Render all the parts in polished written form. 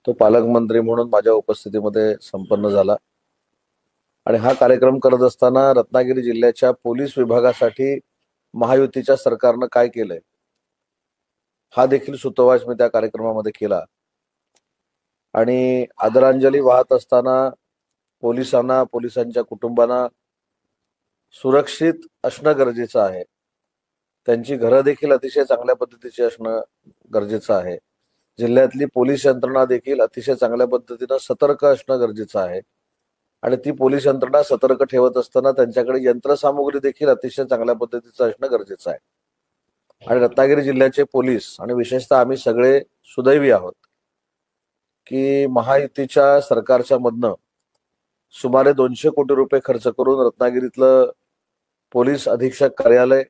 तो पालकमंत्री म्हणून माझ्या उपस्थितीमध्ये संपन्न झाला आणि हा कार्यक्रम करत असताना रत्नागिरी जिल्ह्याच्या पोलीस विभागासाठी महायुतीच्या सरकारनं काय केलंय हा देखील सूतोवाच मी त्या कार्यक्रमामध्ये केला आणि आदरांजली वाहत असताना पोलिसांना, पोलिसांच्या कुटुंबांना सुरक्षित असणं गरजेचं आहे. त्यांची घरं देखील अतिशय चांगल्या पद्धतीची असणं गरजेचं आहे. जिल्ह्यातली पोलीस यंत्रणा देखील अतिशय चांगल्या पद्धतीनं सतर्क असणं गरजेचं आहे आणि ती पोलीस यंत्रणा सतर्क ठेवत असताना त्यांच्याकडे यंत्रसामुग्री देखील अतिशय चांगल्या पद्धतीचं असणं गरजेचं आहे. आणि रत्नागिरी जिल्ह्याचे पोलीस आणि विशेषतः आम्ही सगळे सुदैवी आहोत की महायुतीच्या सरकारच्या मधनं सुमारे 200 कोटी रुपये खर्च करून रत्नागिरीतलं पोलीस अधीक्षक कार्यालय,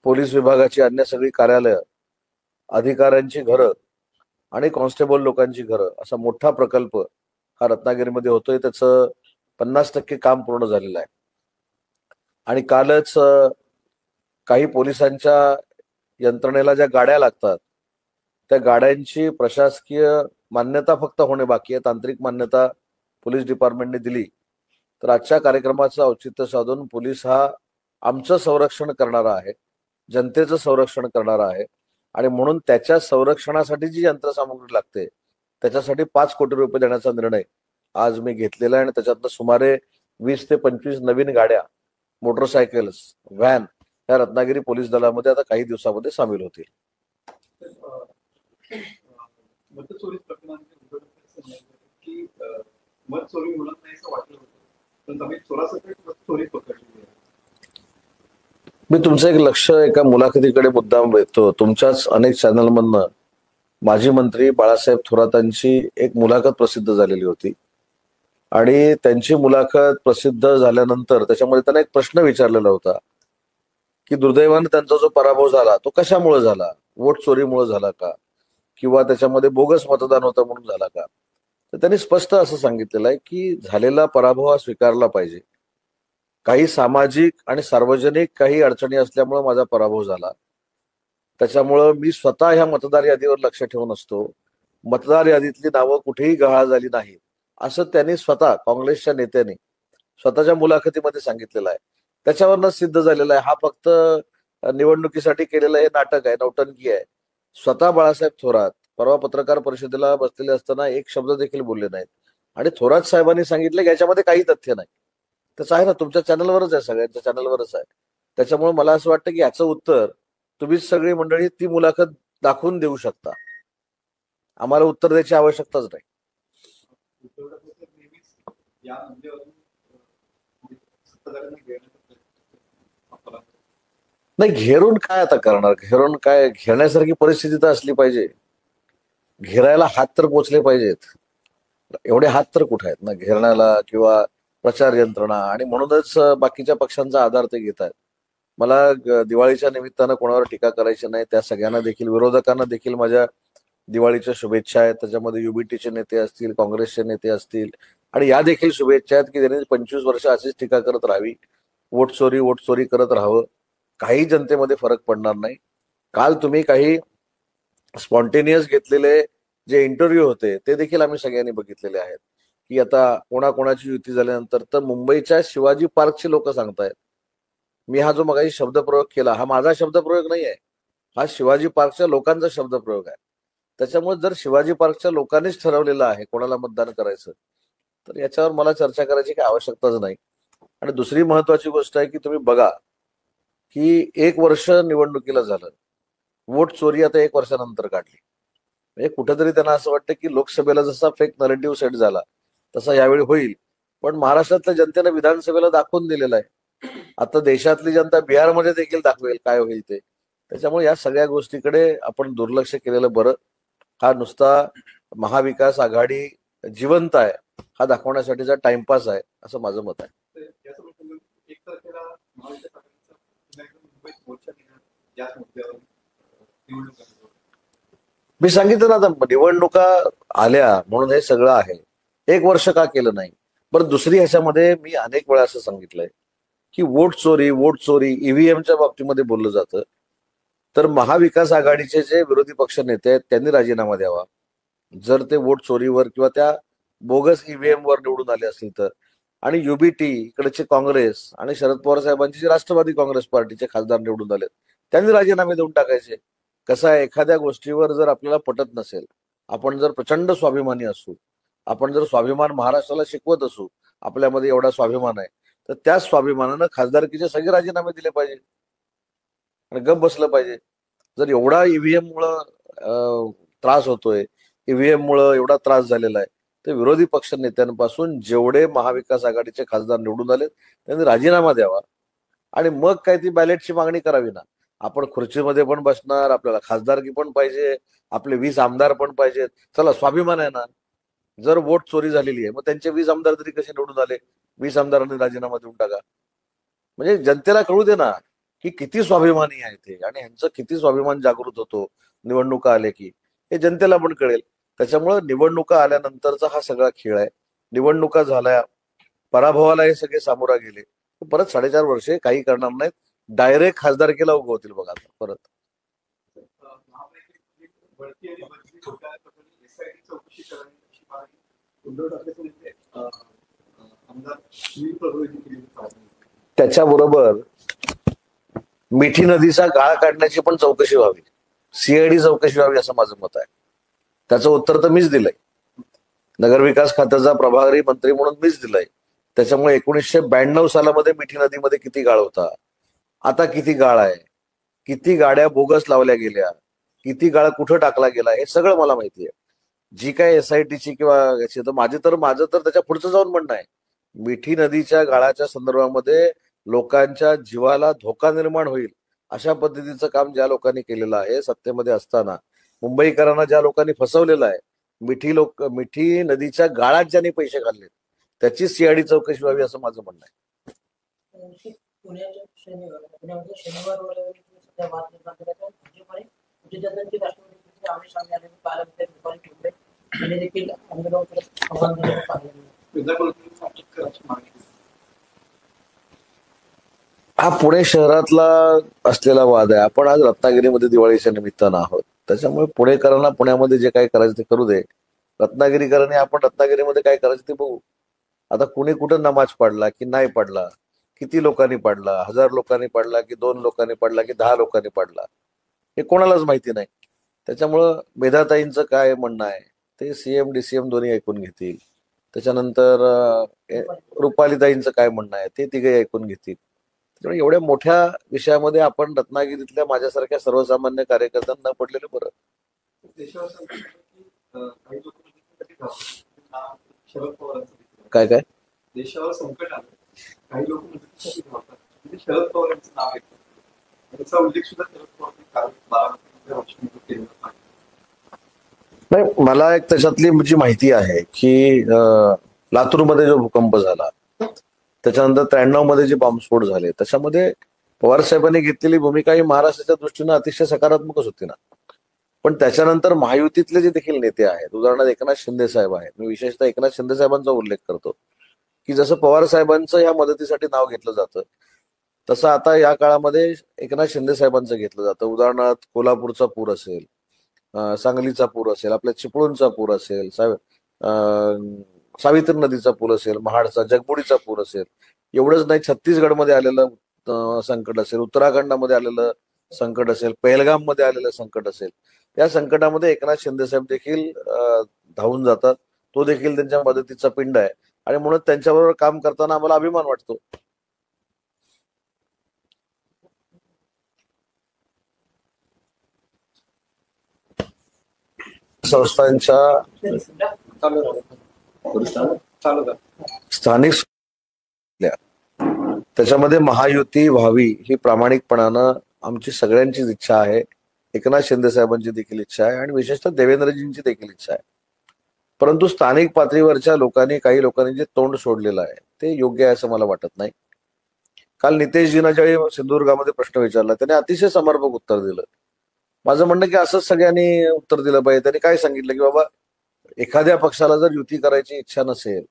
पोलीस विभागाची अन्य सगळी कार्यालय, अधिकाऱ्यांची घरं आणि कॉन्स्टेबल लोकांची घरं असा मोठा प्रकल्प हा रत्नागिरीमध्ये होतोय. त्याचं 50% काम पूर्ण झालेलं आहे. आणि कालच काही पोलिसांच्या यंत्रणेला ज्या गाड्या लागतात त्या गाड्यांची प्रशासकीय मान्यता फक्त होणे बाकी आहे. तांत्रिक मान्यता पोलीस डिपार्टमेंटने दिली तर आजच्या कार्यक्रमाचं औचित्य साधून पोलीस हा आमचं संरक्षण करणारा आहे, जनतेचं संरक्षण करणारा आहे आणि म्हणून त्याच्या संरक्षणासाठी जी यंत्रसामुग्री लागते त्याच्यासाठी 5 कोटी रुपये देण्याचा निर्णय आज मी घेतलेला आहे आणि त्याच्यातनं सुमारे 20 ते 25 नवीन गाड्या, मोटरसायकल्स, व्हॅन या रत्नागिरी पोलीस दलामध्ये आता काही दिवसामध्ये सामील होतील. मी तुमचं एक लक्ष एका मुलाखतीकडे मुद्दाम वेधतो. तुमच्याच अनेक चॅनलमधनं माजी मंत्री बाळासाहेब थोरातांची एक मुलाखत प्रसिद्ध झालेली होती आणि त्यांची मुलाखत प्रसिद्ध झाल्यानंतर त्याच्यामध्ये त्यांना एक प्रश्न विचारलेला होता की दुर्दैवाने त्यांचा जो पराभव झाला तो कशामुळे झाला, वोट चोरीमुळे झाला का किंवा त्याच्यामध्ये बोगस मतदान होतं म्हणून झाला का. तर त्यांनी स्पष्ट असं सांगितलेलं आहे की झालेला पराभव हा स्वीकारला पाहिजे. काही सामाजिक आणि सार्वजनिक काही अडचणी असल्यामुळे माझा पराभव झाला. त्याच्यामुळं मी स्वतः ह्या मतदार यादीवर लक्ष ठेवून असतो. मतदार यादीतली नावं कुठेही गहाळ झाली नाही असं त्यांनी स्वतः काँग्रेसच्या नेत्यांनी स्वतःच्या मुलाखतीमध्ये सांगितलेलं आहे. त्याच्यावरनं सिद्ध झालेलं आहे हा फक्त निवडणुकीसाठी केलेलं हे नाटक आहे, नौटंकी आहे. स्वतः बाळासाहेब थोरात परवा पत्रकार परिषदेला बसलेले असताना एक शब्द देखील बोलले नाहीत आणि थोरात साहेबांनी सांगितलं की याच्यामध्ये काही तथ्य नाही. त्याचं आहे ना, तुमच्या चॅनलवरच आहे, सगळ्यांच्या चॅनलवरच आहे. त्याच्यामुळे मला असं वाटतं की याचं उत्तर तुम्हीच सगळी मंडळी ती मुलाखत दाखवून देऊ शकता. आम्हाला उत्तर द्यायची आवश्यकताच नाही. नाही, घेरून काय आता करणार, घेरून काय, घेण्यासारखी परिस्थिती तर असली पाहिजे. घेरायला हात तर पोचले पाहिजेत. एवढे हात तर कुठे आहेत ना घेरण्याला किंवा प्रचार यंत्रणा, आणि म्हणूनच बाकीच्या पक्षांचा आधार ते घेत आहेत. मला दिवाळीच्या निमित्तानं कोणावर टीका करायची नाही. त्या सगळ्यांना देखील, विरोधकांना देखील माझ्या दिवाळीच्या शुभेच्छा आहेत. त्याच्यामध्ये युबीटीचे नेते असतील, काँग्रेसचे नेते असतील, आणि या देखील शुभेच्छा आहेत की त्यांनी 25 वर्ष अशीच टीका करत राहावी, वोट चोरी करत राहावं. काही जनतेमध्ये फरक पडणार नाही. काल तुम्ही काही स्पॉन्टेनियस घेतलेले जे इंटरव्ह्यू होते ते देखील आम्ही सगळ्यांनी बघितलेले आहेत की आता कोणाकोणाची युती झाल्यानंतर तर मुंबईच्या शिवाजी पार्कची लोक सांगतायत. मी हा जो मगाशी शब्दप्रयोग केला हा माझा शब्दप्रयोग नाही आहे, हा शिवाजी पार्कच्या लोकांचा शब्दप्रयोग आहे. त्याच्यामुळे जर शिवाजी पार्कच्या लोकांनीच ठरवलेलं आहे कोणाला मतदान करायचं तर याच्यावर मला चर्चा करायची काही आवश्यकताच नाही. आणि दुसरी महत्वाची गोष्ट आहे की तुम्ही बघा की 1 वर्ष निवडणुकीला झालं, वोट चोरी आता 1 वर्षानंतर काढली. म्हणजे कुठेतरी त्यांना असं वाटतं की लोकसभेला जसा फेक नरेटिव्ह सेट झाला तसा यावेळी होईल. पण महाराष्ट्रातल्या जनतेनं विधानसभेला दाखवून दिलेलं आहे. आता देशातली जनता बिहारमध्ये देखील दाखवेल काय होईल ते. त्याच्यामुळे या सगळ्या गोष्टीकडे आपण दुर्लक्ष केलेलं बरं. हा नुसता महाविकास आघाडी जिवंत आहे हा दाखवण्यासाठीचा टाइमपास आहे असं माझं मत आहे. मी सांगितलं ना, आता निवडणुका आल्या म्हणून हे सगळं आहे. 1 वर्ष का केलं नाही. बरं, दुसरी ह्याच्यामध्ये मी अनेक वेळा असं सांगितलंय की वोट चोरी ईव्हीएमच्या बाबतीमध्ये बोललं जातं. तर महाविकास आघाडीचे जे विरोधी पक्ष नेते आहेत त्यांनी राजीनामा द्यावा. जर ते वोट चोरीवर किंवा त्या बोगस ईव्हीएम वर निवडून आले असतील तर, आणि युबीटी इकडचे काँग्रेस आणि शरद पवार साहेबांची जे राष्ट्रवादी काँग्रेस पार्टीचे खासदार निवडून आले, त्यांनी राजीनामे देऊन टाकायचे. कसं आहे, एखाद्या गोष्टीवर जर आपल्याला पटत नसेल, आपण जर प्रचंड स्वाभिमानी असू, आपण जर स्वाभिमान महाराष्ट्राला शिकवत असू, आपल्यामध्ये एवढा स्वाभिमान आहे, तर त्या स्वाभिमानानं खासदारकीचे सगळे राजीनामे दिले पाहिजे आणि गप बसलं पाहिजे. जर एवढा ईव्हीएम मुळे त्रास होतोय, ईव्हीएम मुळे एवढा त्रास झालेला आहे, तर विरोधी पक्ष नेत्यांपासून जेवढे महाविकास आघाडीचे खासदार निवडून आले त्यांनी राजीनामा द्यावा आणि मग काय ती बॅलेटची मागणी करावी ना. आपण खुर्चीमध्ये पण बसणार, आपल्याला खासदारकी पण पाहिजे, आपले 20 आमदार पण पाहिजेत. चला, स्वाभिमान आहे ना. जर वोट चोरी झालेली आहे, मग त्यांचे 20 आमदार तरी कसे निवडून आले? 20 आमदारांनी राजीनामा देऊन टाका. म्हणजे जनतेला कळू दे ना की किती स्वाभिमानी आहे ते आणि ह्यांचं किती स्वाभिमान जागृत होतो निवडणुका आले की, हे जनतेला पण कळेल. त्याच्यामुळं निवडणुका आल्यानंतरचा हा सगळा खेळ आहे. निवडणुका झाल्या, पराभवाला हे सगळे सामोरा गेले, परत 4.5 वर्षे काही करणार नाहीत, डायरेक्ट खासदारकीला उभं बघा आता परत. त्याच्याबरोबर मिठी नदीचा गाळ काढण्याची पण चौकशी व्हावी, सीआयडी चौकशी व्हावी असं माझं मत आहे. त्याचं उत्तर तर मीच दिलंय. नगरविकास खात्याचा प्रभारी मंत्री म्हणून मीच दिलंय. त्याच्यामुळे 1992 सालामध्ये मिठी नदीमध्ये किती गाळ होता, आता किती गाळ आहे, किती गाड्या बोगस लावल्या गेल्या, किती गाळ कुठं टाकला गेला, हे सगळं मला माहिती आहे. जी काय एसआयटीची किंवा याची, तर माझं तर त्याच्या पुढचं जाऊन म्हणणं आहे, मिठी नदीच्या गाळाच्या संदर्भामध्ये लोकांच्या जीवाला धोका निर्माण होईल अशा पद्धतीचं काम ज्या लोकांनी केलेलं आहे सत्तेमध्ये असताना, मुंबईकरांना ज्या लोकांनी फसवलेलं आहे, मिठी नदीच्या गाळात ज्यांनी पैसे खाल्ले, त्याची सीआयडी चौकशी व्हावी असं माझं म्हणणं आहे. हा पुणे शहरातला असलेला वाद आहे. आपण आज रत्नागिरीमध्ये दिवाळीच्या निमित्तानं आहोत, त्याच्यामुळे पुणेकरांना पुण्यामध्ये जे काही करायचं ते करू दे. रत्नागिरीकरांनी आपण रत्नागिरीमध्ये काय करायचं ते बघू. आता कुणी कुठं नमाज पडला की नाही पडला, किती लोकांनी पडला, 1000 लोकांनी पडला की 2 लोकांनी पडला की 10 लोकांनी पडला, हे कोणालाच माहिती नाही. त्याच्यामुळं मेधाताईंचं काय म्हणणं आहे ते सीएम डीसीएम दोन्ही ऐकून घेतील. त्याच्यानंतर रुपालीताईंचं काय म्हणणं आहे ते तिघे ऐकून घेतील. त्यामुळे एवढ्या मोठ्या विषयामध्ये आपण रत्नागिरीतल्या माझ्यासारख्या सर्वसामान्य कार्यकर्त्यांना पडलेलं बरं. काय काय देशावर संकट आलं, काही लोक शरद पवारांचं नाव येतं, त्याचा उल्लेख सुद्धा शरद पवार. नाही, मला एक त्याच्यातली जी माहिती आहे की लातूरमध्ये जो भूकंप झाला, त्याच्यानंतर 93 मध्ये जे बॉम्बस्फोट झाले, त्याच्यामध्ये पवार साहेबांनी घेतलेली भूमिका ही महाराष्ट्राच्या दृष्टीनं अतिशय सकारात्मकच होती ना. पण त्याच्यानंतर महायुतीतले जे देखील नेते आहेत, उदाहरणार्थ एकनाथ शिंदे साहेब आहेत, मी विशेषतः एकनाथ शिंदे साहेबांचा उल्लेख करतो की जसं पवार साहेबांचं या मदतीसाठी नाव घेतलं जातं, तसं आता या काळामध्ये एकनाथ शिंदे साहेबांचं घेतलं जातं. उदाहरणार्थ कोल्हापूरचा पूर असेल, सांगलीचा पूर असेल, आपल्या चिपळूणचा पूर असेल, सावित्री नदीचा पूर असेल, महाडचा जगबुडीचा पूर असेल, एवढंच नाही, छत्तीसगडमध्ये आलेलं संकट असेल, उत्तराखंडामध्ये आलेलं संकट असेल, पहलगाम मध्ये आलेलं संकट असेल, या संकटामध्ये एकनाथ शिंदे साहेब देखील धावून जातात. तो देखील त्यांच्या मदतीचा पिंड आहे आणि म्हणून त्यांच्याबरोबर काम करताना आम्हाला अभिमान वाटतो. संस्थांच्या स्थानिक त्याच्यामध्ये महायुती व्हावी ही प्रामाणिकपणानं आमची सगळ्यांचीच इच्छा आहे. एकनाथ शिंदे साहेबांची देखील इच्छा आहे आणि विशेषतः देवेंद्रजींची देखील इच्छा आहे. परंतु स्थानिक पातळीवरच्या लोकांनी, काही लोकांनी जे तोंड सोडलेलं आहे ते योग्य आहे असं मला वाटत नाही. काल नितेशजींना ज्यावेळी सिंधुदुर्गामध्ये प्रश्न विचारला, त्याने अतिशय समर्पक उत्तर दिलं. माझं म्हणणं की असंच सगळ्यांनी उत्तर दिलं पाहिजे. त्यांनी काय सांगितलं की बाबा, एखाद्या पक्षाला जर युती करायची इच्छा नसेल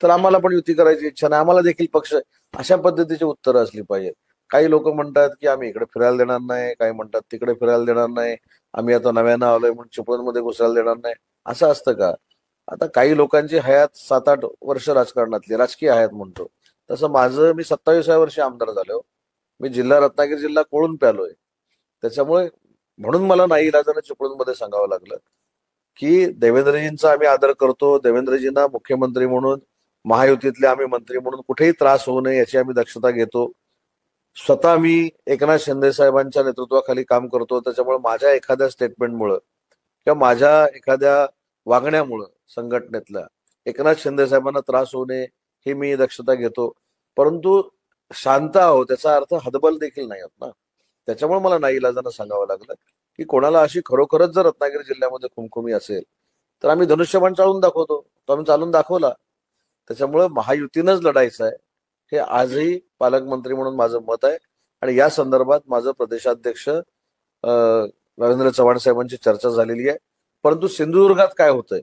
तर आम्हाला पण युती करायची इच्छा नाही, आम्हाला देखील पक्ष, अशा पद्धतीची उत्तरं असली पाहिजेत. काही लोक म्हणतात की आम्ही इकडे फिरायला देणार नाही, काही म्हणतात तिकडे फिरायला देणार नाही, आम्ही आता नव्यानं आलोय म्हणून चिपळूणमध्ये घुसायला देणार नाही, असं असतं का? आता काही लोकांची हयात 7-8 वर्ष राजकारणातली राजकीय हयात म्हणतो, तसं माझं मी 27व्या वर्षी आमदार झालो. मी जिल्हा रत्नागिरी जिल्हा कोळून प्यालोय. त्याच्यामुळे म्हणून मला नाही इलाजानं चिपळूणमध्ये सांगावं लागलं की देवेंद्रजींचा आम्ही आदर करतो. देवेंद्रजींना मुख्यमंत्री म्हणून, महायुतीतले आम्ही मंत्री म्हणून कुठेही त्रास होऊ नये याची आम्ही दक्षता घेतो. स्वतः मी एकनाथ शिंदे साहेबांच्या नेतृत्वाखाली काम करतो. त्याच्यामुळे माझ्या एखाद्या स्टेटमेंटमुळं किंवा माझ्या एखाद्या वागण्यामुळं संघटनेतल्या एकनाथ शिंदे साहेबांना त्रास होऊ नये ही मी दक्षता घेतो. परंतु शांत आहोत त्याचा अर्थ हतबल देखील नाही आहोत ना. त्याच्यामुळे मला नाईलाजानं सांगावं लागलं की कोणाला अशी खरोखरच जर रत्नागिरी जिल्ह्यामध्ये खुमखुमी असेल तर आम्ही धनुष्यबाण चालून दाखवतो. तो आम्ही चालून दाखवला. त्याच्यामुळे महायुतीनंच लढायचं आहे हे आजही पालकमंत्री म्हणून माझं मत आहे. आणि या संदर्भात माझं प्रदेशाध्यक्ष रवींद्र चव्हाण साहेबांची चर्चा झालेली आहे. परंतु सिंधुदुर्गात काय होतंय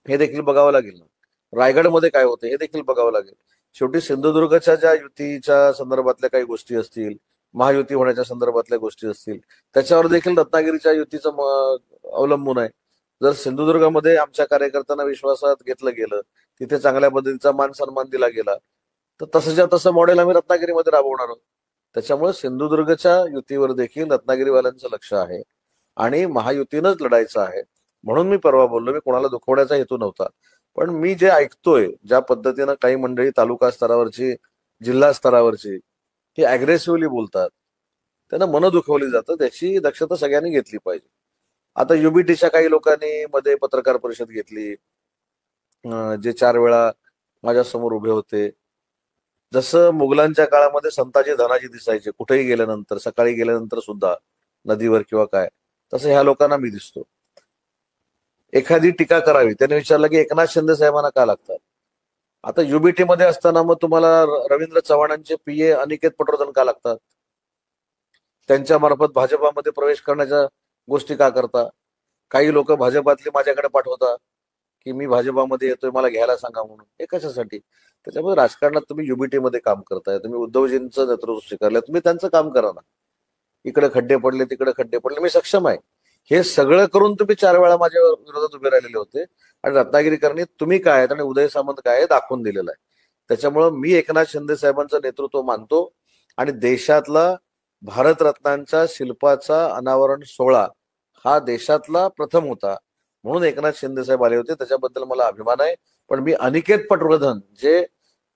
हे देखील बघावं लागेल ना. रायगडमध्ये काय होतंय हे देखील बघावं लागेल. शेवटी सिंधुदुर्गच्या ज्या युतीच्या संदर्भातल्या काही गोष्टी असतील, महायुती होण्याच्या संदर्भातल्या गोष्टी असतील, त्याच्यावर देखील रत्नागिरीच्या युतीचं अवलंबून आहे. जर सिंधुदुर्गामध्ये आमच्या कार्यकर्त्यांना विश्वासात घेतलं गेलं, तिथे चांगल्या पद्धतीचा मान सन्मान दिला गेला, तर तसंच्या तसं मॉडेल आम्ही रत्नागिरीमध्ये राबवणार आहोत. त्याच्यामुळे सिंधुदुर्गच्या युतीवर देखील रत्नागिरीवाल्यांचं लक्ष आहे आणि महायुतीनंच लढायचं आहे. म्हणून मी परवा बोललो, मी कोणाला दुखवण्याचा हेतू नव्हता. पण मी जे ऐकतोय ज्या पद्धतीनं काही मंडळी तालुका स्तरावरची, जिल्हा स्तरावरची ही अग्रेसिव्हली बोलतात, त्यांना मनं दुखवली जातं, त्याची दक्षता सगळ्यांनी घेतली पाहिजे. आता युबीटीच्या काही लोकांनी मध्ये पत्रकार परिषद घेतली, जे 4 वेळा माझ्या समोर उभे होते. जसं मुघलांच्या काळामध्ये संताजी धनाजी दिसायचे कुठेही गेल्यानंतर, सकाळी गेल्यानंतर सुद्धा नदीवर किंवा काय, तसं ह्या लोकांना मी दिसतो. एखादी टीका करावी, त्याने विचारलं की एकनाथ शिंदे साहेबांना का लागतात. आता युबीटी मध्ये असताना मग तुम्हाला रवींद्र चव्हाणांचे पीए अनिकेत पटवर्धन का लागतात? त्यांच्या मार्फत भाजपामध्ये प्रवेश करण्याच्या गोष्टी का करता? काही लोक भाजपातली माझ्याकडे पाठवता की मी भाजपामध्ये येतोय, मला घ्यायला सांगा म्हणून. हे कशासाठी? त्याच्यामुळे राजकारणात तुम्ही युबीटी मध्ये काम करताय, तुम्ही उद्धवजींचं नेतृत्व स्वीकारलंय, तुम्ही त्यांचं काम करा ना. इकडे खड्डे पडले, तिकडे खड्डे पडले, मी सक्षम आहे. हे सगळं करून तुम्ही 4 वेळा माझ्या विरोधात उभे राहिलेले होते आणि रत्नागिरीकरांनी तुम्ही काय आहेत आणि उदय सामंत काय आहे दाखवून दिलेलं आहे. त्याच्यामुळं मी एकनाथ शिंदे साहेबांचं नेतृत्व मानतो आणि देशातला भारतरत्नांच्या शिल्पाचा अनावरण सोहळा हा देशातला प्रथम होता, म्हणून एकनाथ शिंदे साहेब आले होते. त्याच्याबद्दल मला अभिमान आहे. पण मी अनिकेत पटवर्धन जे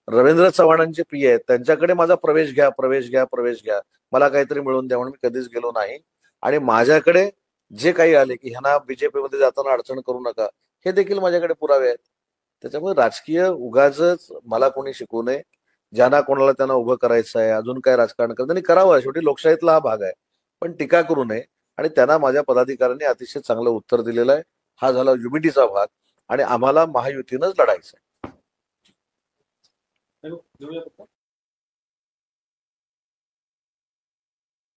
रवींद्र चव्हाणांचे पी आहेत त्यांच्याकडे माझा प्रवेश घ्या, प्रवेश घ्या, प्रवेश घ्या, मला काहीतरी मिळवून द्या म्हणून मी कधीच गेलो नाही. आणि माझ्याकडे जे काही आले की ह्यांना बीजेपीमध्ये जाताना अडचण करू नका, हे देखील माझ्याकडे पुरावे आहेत. त्याच्यामुळे राजकीय उगाचच मला कोणी शिकवू नये. ज्यांना कोणाला त्यांना उभं करायचं आहे, अजून काय राजकारण करत त्यांनी करावं, शेवटी लोकशाहीतला हा भाग आहे. पण टीका करू नये. आणि त्यांना माझ्या पदाधिकाऱ्यांनी अतिशय चांगलं उत्तर दिलेलं आहे. हा झाला युबीटीचा भाग आणि आम्हाला महायुतीनंच लढायचं आहे.